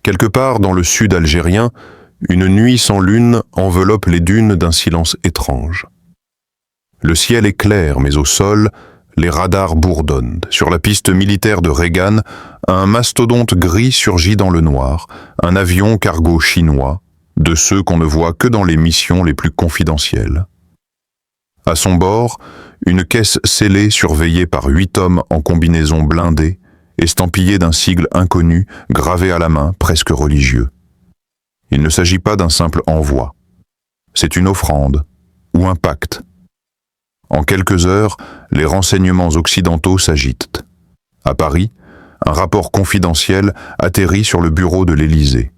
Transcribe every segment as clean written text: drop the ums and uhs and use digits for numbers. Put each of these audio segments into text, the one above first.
Quelque part dans le sud algérien, une nuit sans lune enveloppe les dunes d'un silence étrange. Le ciel est clair, mais au sol, les radars bourdonnent. Sur la piste militaire de Regan, un mastodonte gris surgit dans le noir, un avion cargo chinois, de ceux qu'on ne voit que dans les missions les plus confidentielles. À son bord, une caisse scellée surveillée par 8 hommes en combinaison blindée, estampillée d'un sigle inconnu, gravé à la main, presque religieux. Il ne s'agit pas d'un simple envoi. C'est une offrande, ou un pacte. En quelques heures, les renseignements occidentaux s'agitent. À Paris, un rapport confidentiel atterrit sur le bureau de l'Élysée.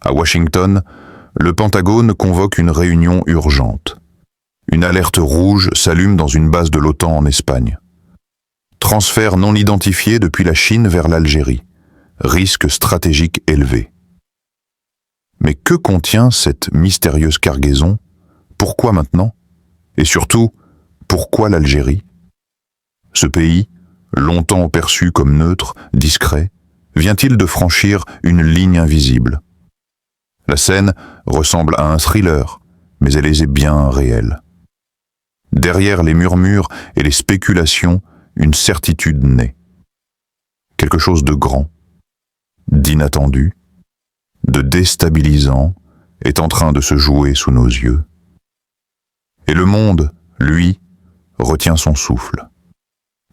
À Washington, le Pentagone convoque une réunion urgente. Une alerte rouge s'allume dans une base de l'OTAN en Espagne. Transfert non identifié depuis la Chine vers l'Algérie. Risque stratégique élevé. Mais que contient cette mystérieuse cargaison? Pourquoi maintenant? Et surtout, pourquoi l'Algérie? Ce pays, longtemps perçu comme neutre, discret, vient-il de franchir une ligne invisible? La scène ressemble à un thriller, mais elle est bien réelle. Derrière les murmures et les spéculations, une certitude naît. Quelque chose de grand, d'inattendu, de déstabilisant est en train de se jouer sous nos yeux. Et le monde, lui, retient son souffle.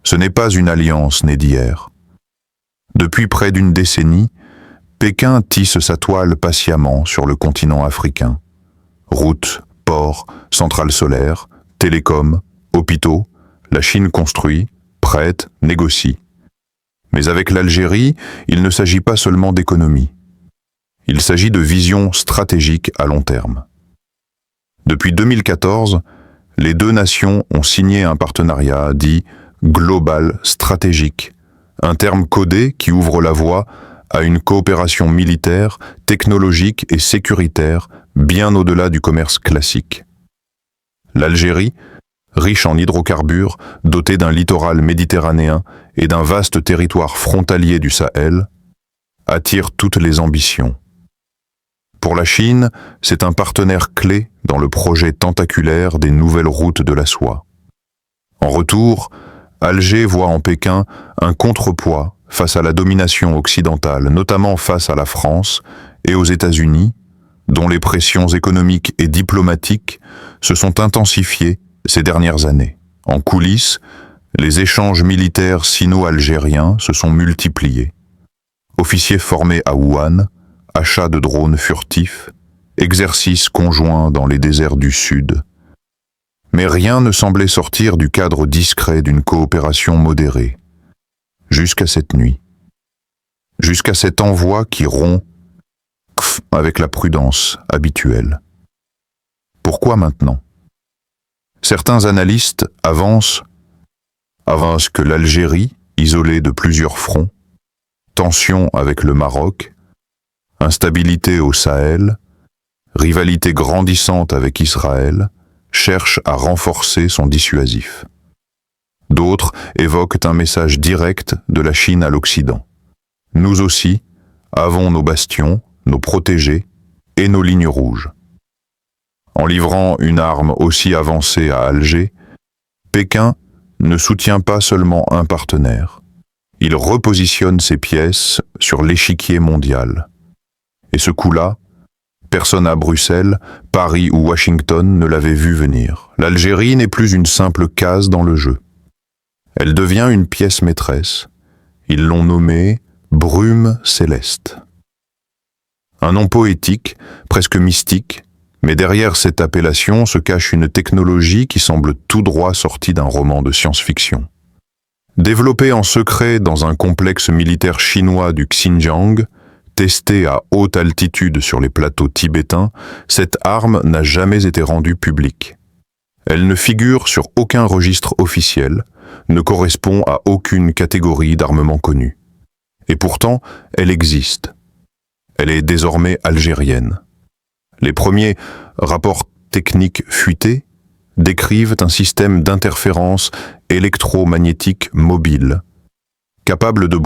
Ce n'est pas une alliance née d'hier. Depuis près d'une décennie, Pékin tisse sa toile patiemment sur le continent africain. Routes, ports, centrales solaires, télécoms, hôpitaux, la Chine construit, prête, négocie. Mais avec l'Algérie, il ne s'agit pas seulement d'économie. Il s'agit de vision stratégique à long terme. Depuis 2014, les deux nations ont signé un partenariat dit global stratégique, un terme codé qui ouvre la voie à une coopération militaire, technologique et sécuritaire bien au-delà du commerce classique. L'Algérie, riche en hydrocarbures, dotée d'un littoral méditerranéen et d'un vaste territoire frontalier du Sahel, attire toutes les ambitions. Pour la Chine, c'est un partenaire clé dans le projet tentaculaire des nouvelles routes de la soie. En retour, Alger voit en Pékin un contrepoids face à la domination occidentale, notamment face à la France et aux États-Unis, dont les pressions économiques et diplomatiques se sont intensifiées ces dernières années. En coulisses, les échanges militaires sino-algériens se sont multipliés. Officiers formés à Wuhan, achats de drones furtifs, exercices conjoints dans les déserts du Sud. Mais rien ne semblait sortir du cadre discret d'une coopération modérée. Jusqu'à cette nuit. Jusqu'à cet envoi qui rompt avec la prudence habituelle. Pourquoi maintenant? Certains analystes avancent que l'Algérie, isolée de plusieurs fronts, tensions avec le Maroc, instabilité au Sahel, rivalité grandissante avec Israël, cherche à renforcer son dissuasif. D'autres évoquent un message direct de la Chine à l'Occident. Nous aussi avons nos bastions, nos protégés et nos lignes rouges. En livrant une arme aussi avancée à Alger, Pékin ne soutient pas seulement un partenaire. Il repositionne ses pièces sur l'échiquier mondial. Et ce coup-là, personne à Bruxelles, Paris ou Washington ne l'avait vu venir. L'Algérie n'est plus une simple case dans le jeu. Elle devient une pièce maîtresse. Ils l'ont nommée Brume céleste. Un nom poétique, presque mystique, mais derrière cette appellation se cache une technologie qui semble tout droit sortie d'un roman de science-fiction. Développée en secret dans un complexe militaire chinois du Xinjiang, testée à haute altitude sur les plateaux tibétains, cette arme n'a jamais été rendue publique. Elle ne figure sur aucun registre officiel, ne correspond à aucune catégorie d'armement connue. Et pourtant, elle existe. Elle est désormais algérienne. Les premiers rapports techniques fuités décrivent un système d'interférence électromagnétique mobile, capable de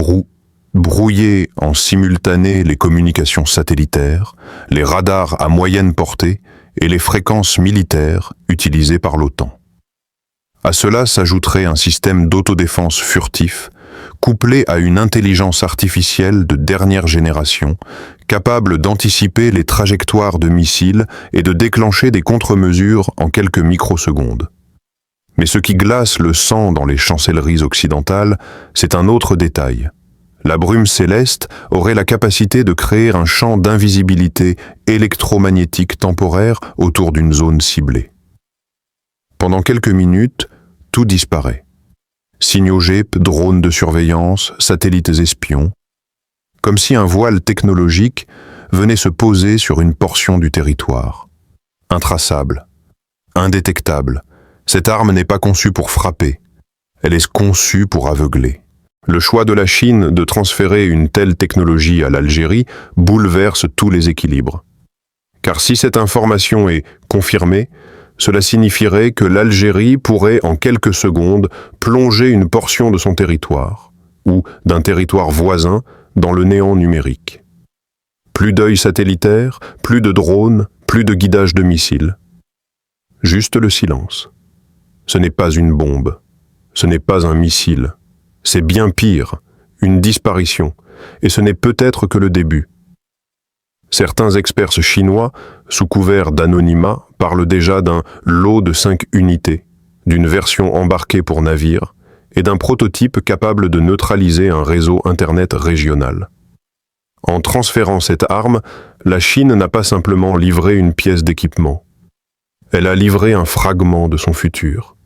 brouiller en simultané les communications satellitaires, les radars à moyenne portée et les fréquences militaires utilisées par l'OTAN. À cela s'ajouterait un système d'autodéfense furtif, couplé à une intelligence artificielle de dernière génération, capable d'anticiper les trajectoires de missiles et de déclencher des contre-mesures en quelques microsecondes. Mais ce qui glace le sang dans les chancelleries occidentales, c'est un autre détail. La brume céleste aurait la capacité de créer un champ d'invisibilité électromagnétique temporaire autour d'une zone ciblée. Pendant quelques minutes, tout disparaît. Signaux GEP, drones de surveillance, satellites espions, comme si un voile technologique venait se poser sur une portion du territoire. Intraçable, indétectable, cette arme n'est pas conçue pour frapper, elle est conçue pour aveugler. Le choix de la Chine de transférer une telle technologie à l'Algérie bouleverse tous les équilibres. Car si cette information est confirmée, cela signifierait que l'Algérie pourrait en quelques secondes plonger une portion de son territoire, ou d'un territoire voisin, dans le néant numérique. Plus d'œils satellitaires, plus de drones, plus de guidage de missiles. Juste le silence. Ce n'est pas une bombe, ce n'est pas un missile. C'est bien pire, une disparition, et ce n'est peut-être que le début. Certains experts chinois, sous couvert d'anonymat, parlent déjà d'un lot de 5 unités, d'une version embarquée pour navire et d'un prototype capable de neutraliser un réseau Internet régional. En transférant cette arme, la Chine n'a pas simplement livré une pièce d'équipement. Elle a livré un fragment de son futur.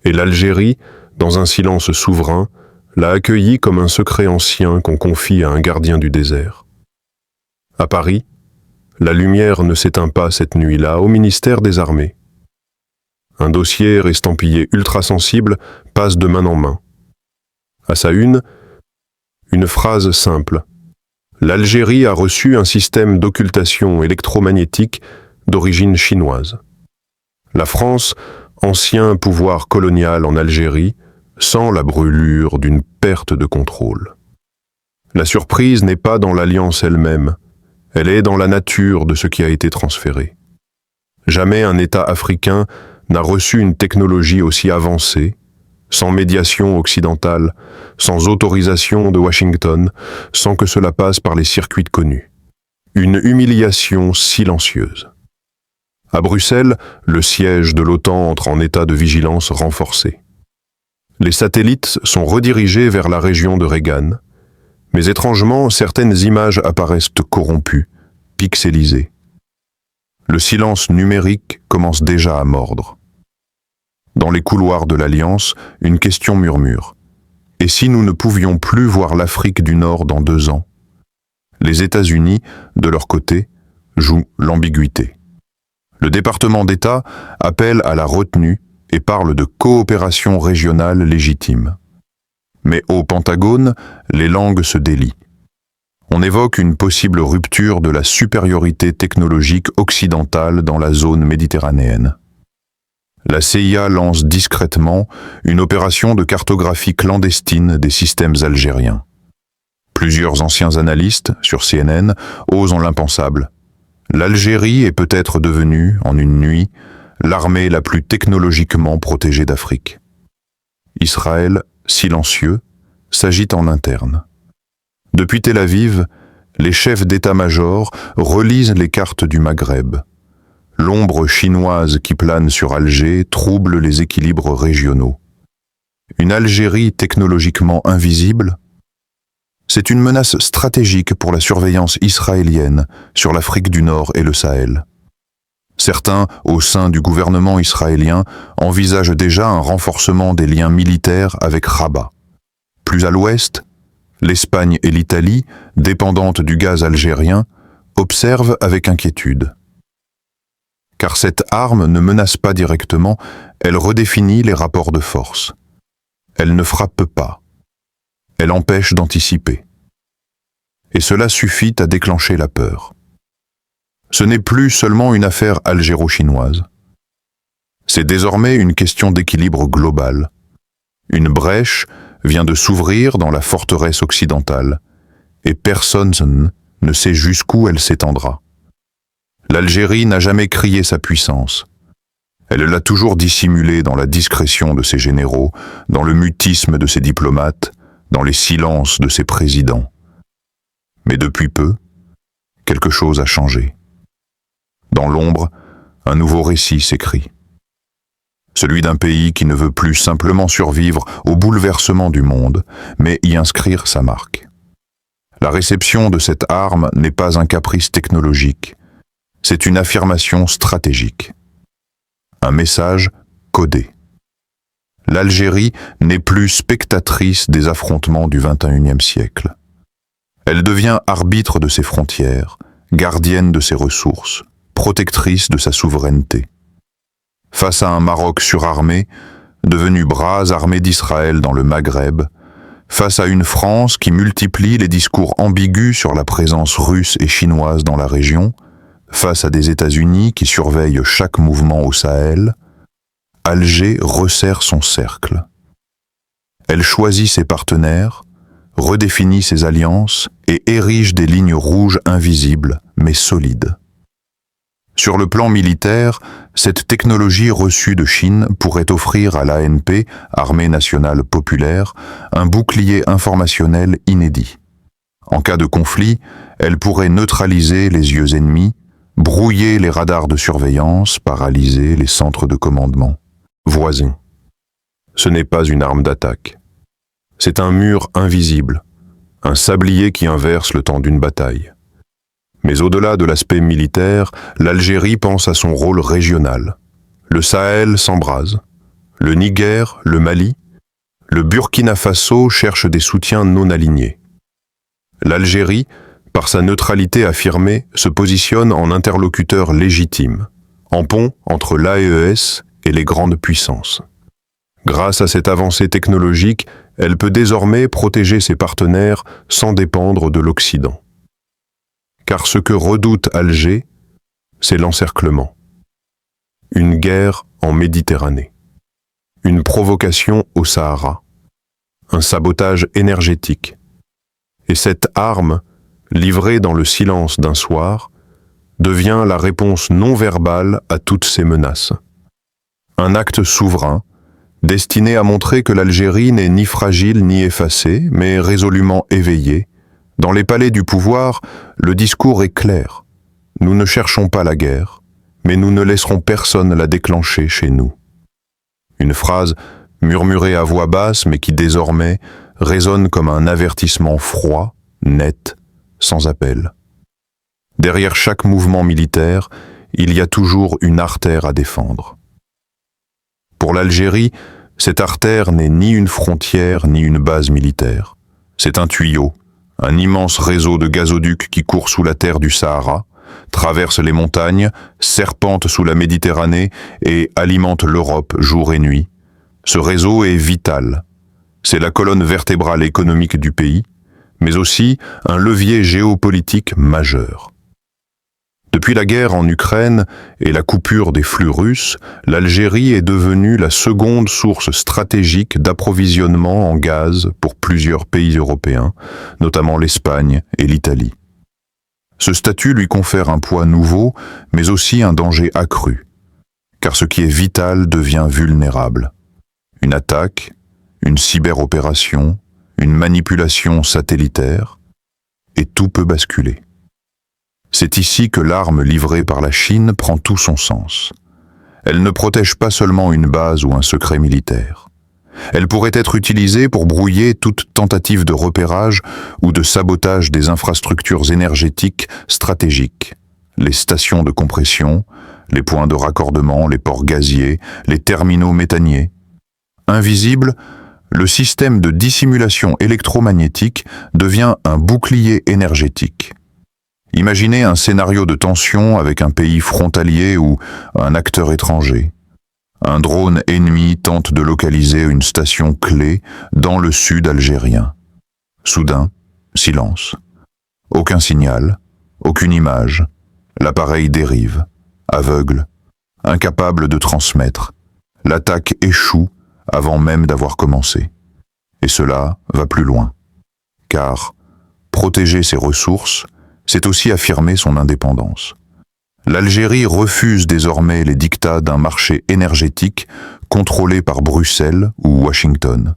Et l'Algérie, dans un silence souverain, l'a accueilli comme un secret ancien qu'on confie à un gardien du désert. À Paris, la lumière ne s'éteint pas cette nuit-là au ministère des Armées. Un dossier estampillé ultra-sensible passe de main en main. À sa une phrase simple. L'Algérie a reçu un système d'occultation électromagnétique d'origine chinoise. La France, ancien pouvoir colonial en Algérie, sent la brûlure d'une perte de contrôle. La surprise n'est pas dans l'alliance elle-même, elle est dans la nature de ce qui a été transféré. Jamais un État africain n'a reçu une technologie aussi avancée, sans médiation occidentale, sans autorisation de Washington, sans que cela passe par les circuits connus. Une humiliation silencieuse. À Bruxelles, le siège de l'OTAN entre en état de vigilance renforcée. Les satellites sont redirigés vers la région de Reagan, mais étrangement, certaines images apparaissent corrompues, pixelisées. Le silence numérique commence déjà à mordre. Dans les couloirs de l'Alliance, une question murmure. Et si nous ne pouvions plus voir l'Afrique du Nord dans 2 ans? Les États-Unis, de leur côté, jouent l'ambiguïté. Le département d'État appelle à la retenue et parle de coopération régionale légitime. Mais au Pentagone, les langues se délient. On évoque une possible rupture de la supériorité technologique occidentale dans la zone méditerranéenne. La CIA lance discrètement une opération de cartographie clandestine des systèmes algériens. Plusieurs anciens analystes, sur CNN, osent en l'impensable. L'Algérie est peut-être devenue, en une nuit, l'armée la plus technologiquement protégée d'Afrique. Israël, silencieux, s'agite en interne. Depuis Tel Aviv, les chefs d'état-major relisent les cartes du Maghreb. L'ombre chinoise qui plane sur Alger trouble les équilibres régionaux. Une Algérie technologiquement invisible? C'est une menace stratégique pour la surveillance israélienne sur l'Afrique du Nord et le Sahel. Certains, au sein du gouvernement israélien, envisagent déjà un renforcement des liens militaires avec Rabat. Plus à l'ouest, l'Espagne et l'Italie, dépendantes du gaz algérien, observent avec inquiétude. Car cette arme ne menace pas directement, elle redéfinit les rapports de force. Elle ne frappe pas. Elle empêche d'anticiper. Et cela suffit à déclencher la peur. Ce n'est plus seulement une affaire algéro-chinoise. C'est désormais une question d'équilibre global. Une brèche vient de s'ouvrir dans la forteresse occidentale, et personne ne sait jusqu'où elle s'étendra. L'Algérie n'a jamais crié sa puissance. Elle l'a toujours dissimulée dans la discrétion de ses généraux, dans le mutisme de ses diplomates, dans les silences de ses présidents. Mais depuis peu, quelque chose a changé. Dans l'ombre, un nouveau récit s'écrit. Celui d'un pays qui ne veut plus simplement survivre au bouleversement du monde, mais y inscrire sa marque. La réception de cette arme n'est pas un caprice technologique, c'est une affirmation stratégique. Un message codé. L'Algérie n'est plus spectatrice des affrontements du XXIe siècle. Elle devient arbitre de ses frontières, gardienne de ses ressources, protectrice de sa souveraineté. Face à un Maroc surarmé, devenu bras armé d'Israël dans le Maghreb, face à une France qui multiplie les discours ambigus sur la présence russe et chinoise dans la région, face à des États-Unis qui surveillent chaque mouvement au Sahel, Alger resserre son cercle. Elle choisit ses partenaires, redéfinit ses alliances et érige des lignes rouges invisibles mais solides. Sur le plan militaire, cette technologie reçue de Chine pourrait offrir à l'ANP, Armée nationale populaire, un bouclier informationnel inédit. En cas de conflit, elle pourrait neutraliser les yeux ennemis, brouiller les radars de surveillance, paralyser les centres de commandement. Voisin. Ce n'est pas une arme d'attaque. C'est un mur invisible, un sablier qui inverse le temps d'une bataille. Mais au-delà de l'aspect militaire, l'Algérie pense à son rôle régional. Le Sahel s'embrase. Le Niger, le Mali, le Burkina Faso cherchent des soutiens non alignés. L'Algérie, par sa neutralité affirmée, se positionne en interlocuteur légitime, en pont entre l'AES et les grandes puissances. Grâce à cette avancée technologique, elle peut désormais protéger ses partenaires sans dépendre de l'Occident. Car ce que redoute Alger, c'est l'encerclement. Une guerre en Méditerranée. Une provocation au Sahara. Un sabotage énergétique. Et cette arme, livrée dans le silence d'un soir, devient la réponse non verbale à toutes ces menaces. Un acte souverain, destiné à montrer que l'Algérie n'est ni fragile ni effacée, mais résolument éveillée. Dans les palais du pouvoir, le discours est clair. Nous ne cherchons pas la guerre, mais nous ne laisserons personne la déclencher chez nous. Une phrase murmurée à voix basse, mais qui désormais résonne comme un avertissement froid, net, sans appel. Derrière chaque mouvement militaire, il y a toujours une artère à défendre. Pour l'Algérie, cette artère n'est ni une frontière ni une base militaire. C'est un tuyau, un immense réseau de gazoducs qui court sous la terre du Sahara, traverse les montagnes, serpente sous la Méditerranée et alimente l'Europe jour et nuit. Ce réseau est vital. C'est la colonne vertébrale économique du pays, mais aussi un levier géopolitique majeur. Depuis la guerre en Ukraine et la coupure des flux russes, l'Algérie est devenue la seconde source stratégique d'approvisionnement en gaz pour plusieurs pays européens, notamment l'Espagne et l'Italie. Ce statut lui confère un poids nouveau, mais aussi un danger accru, car ce qui est vital devient vulnérable. Une attaque, une cyberopération, une manipulation satellitaire, et tout peut basculer. C'est ici que l'arme livrée par la Chine prend tout son sens. Elle ne protège pas seulement une base ou un secret militaire. Elle pourrait être utilisée pour brouiller toute tentative de repérage ou de sabotage des infrastructures énergétiques stratégiques, les stations de compression, les points de raccordement, les ports gaziers, les terminaux méthaniers. Invisible, le système de dissimulation électromagnétique devient un bouclier énergétique. Imaginez un scénario de tension avec un pays frontalier ou un acteur étranger. Un drone ennemi tente de localiser une station clé dans le sud algérien. Soudain, silence. Aucun signal, aucune image. L'appareil dérive, aveugle, incapable de transmettre. L'attaque échoue avant même d'avoir commencé. Et cela va plus loin. Car protéger ses ressources, c'est aussi affirmer son indépendance. L'Algérie refuse désormais les dictats d'un marché énergétique contrôlé par Bruxelles ou Washington.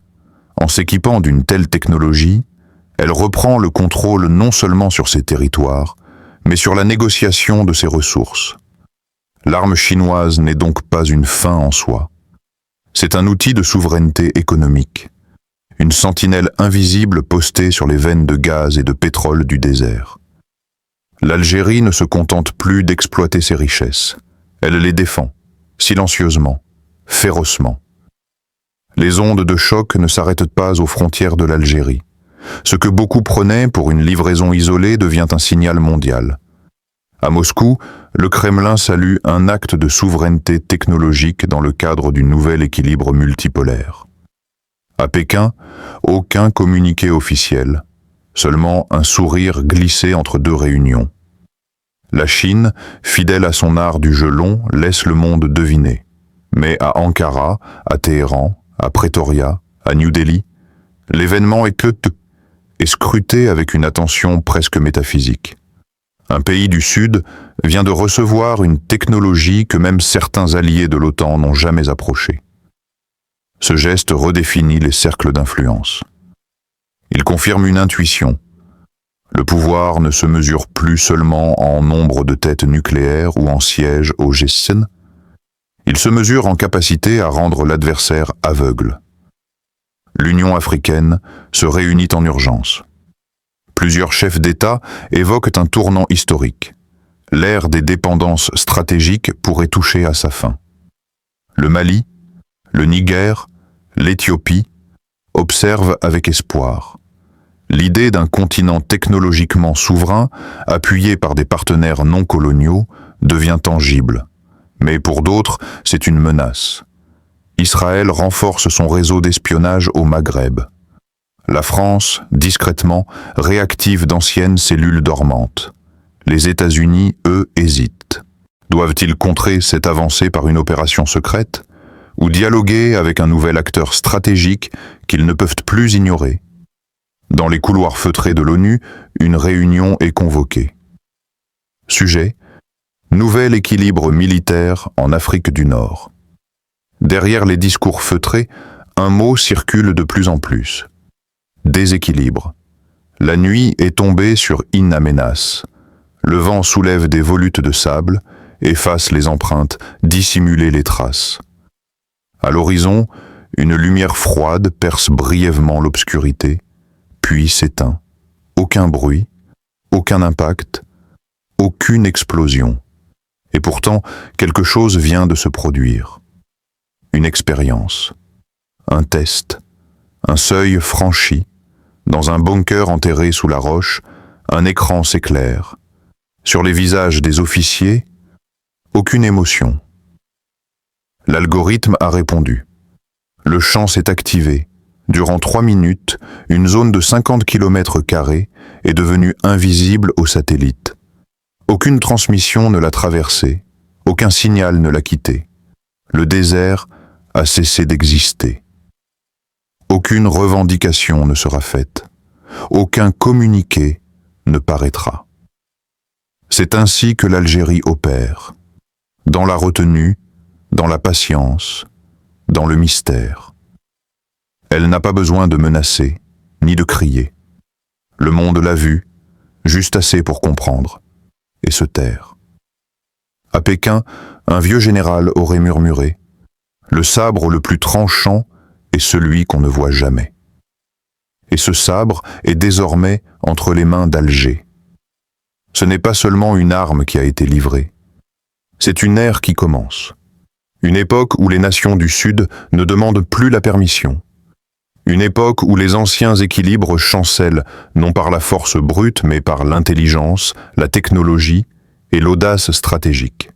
En s'équipant d'une telle technologie, elle reprend le contrôle non seulement sur ses territoires, mais sur la négociation de ses ressources. L'arme chinoise n'est donc pas une fin en soi. C'est un outil de souveraineté économique, une sentinelle invisible postée sur les veines de gaz et de pétrole du désert. L'Algérie ne se contente plus d'exploiter ses richesses. Elle les défend, silencieusement, férocement. Les ondes de choc ne s'arrêtent pas aux frontières de l'Algérie. Ce que beaucoup prenaient pour une livraison isolée devient un signal mondial. À Moscou, le Kremlin salue un acte de souveraineté technologique dans le cadre du nouvel équilibre multipolaire. À Pékin, aucun communiqué officiel, seulement un sourire glissé entre deux réunions. La Chine, fidèle à son art du jeu long, laisse le monde deviner. Mais à Ankara, à Téhéran, à Pretoria, à New Delhi, l'événement est scruté avec une attention presque métaphysique. Un pays du Sud vient de recevoir une technologie que même certains alliés de l'OTAN n'ont jamais approchée. Ce geste redéfinit les cercles d'influence. Il confirme une intuition. Le pouvoir ne se mesure plus seulement en nombre de têtes nucléaires ou en sièges au G7. Il se mesure en capacité à rendre l'adversaire aveugle. L'Union africaine se réunit en urgence. Plusieurs chefs d'État évoquent un tournant historique. L'ère des dépendances stratégiques pourrait toucher à sa fin. Le Mali, le Niger, l'Éthiopie observent avec espoir. L'idée d'un continent technologiquement souverain, appuyé par des partenaires non coloniaux, devient tangible. Mais pour d'autres, c'est une menace. Israël renforce son réseau d'espionnage au Maghreb. La France, discrètement, réactive d'anciennes cellules dormantes. Les États-Unis, eux, hésitent. Doivent-ils contrer cette avancée par une opération secrète ou dialoguer avec un nouvel acteur stratégique qu'ils ne peuvent plus ignorer? Dans les couloirs feutrés de l'ONU, une réunion est convoquée. Sujet: nouvel équilibre militaire en Afrique du Nord. Derrière les discours feutrés, un mot circule de plus en plus. Déséquilibre. La nuit est tombée sur In Amenas. Le vent soulève des volutes de sable, efface les empreintes, dissimule les traces. À l'horizon, une lumière froide perce brièvement l'obscurité, puis s'éteint. Aucun bruit, aucun impact, aucune explosion. Et pourtant, quelque chose vient de se produire. Une expérience, un test, un seuil franchi. Dans un bunker enterré sous la roche, un écran s'éclaire. Sur les visages des officiers, aucune émotion. L'algorithme a répondu. Le champ s'est activé. Durant 3 minutes, une zone de 50 km² est devenue invisible aux satellites. Aucune transmission ne l'a traversée, aucun signal ne l'a quitté. Le désert a cessé d'exister. Aucune revendication ne sera faite. Aucun communiqué ne paraîtra. C'est ainsi que l'Algérie opère. Dans la retenue, dans la patience, dans le mystère. Elle n'a pas besoin de menacer, ni de crier. Le monde l'a vue, juste assez pour comprendre, et se taire. À Pékin, un vieux général aurait murmuré « Le sabre le plus tranchant est celui qu'on ne voit jamais. » Et ce sabre est désormais entre les mains d'Alger. Ce n'est pas seulement une arme qui a été livrée. C'est une ère qui commence. Une époque où les nations du Sud ne demandent plus la permission. Une époque où les anciens équilibres chancellent non par la force brute mais par l'intelligence, la technologie et l'audace stratégique.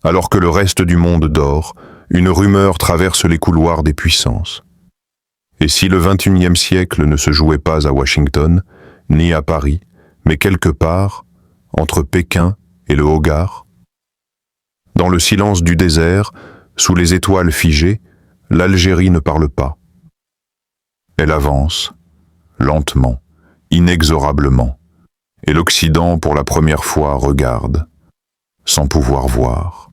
Alors que le reste du monde dort, une rumeur traverse les couloirs des puissances. Et si le XXIe siècle ne se jouait pas à Washington, ni à Paris, mais quelque part, entre Pékin et le Hogar? Dans le silence du désert, sous les étoiles figées, l'Algérie ne parle pas. Elle avance, lentement, inexorablement, et l'Occident pour la première fois regarde, sans pouvoir voir.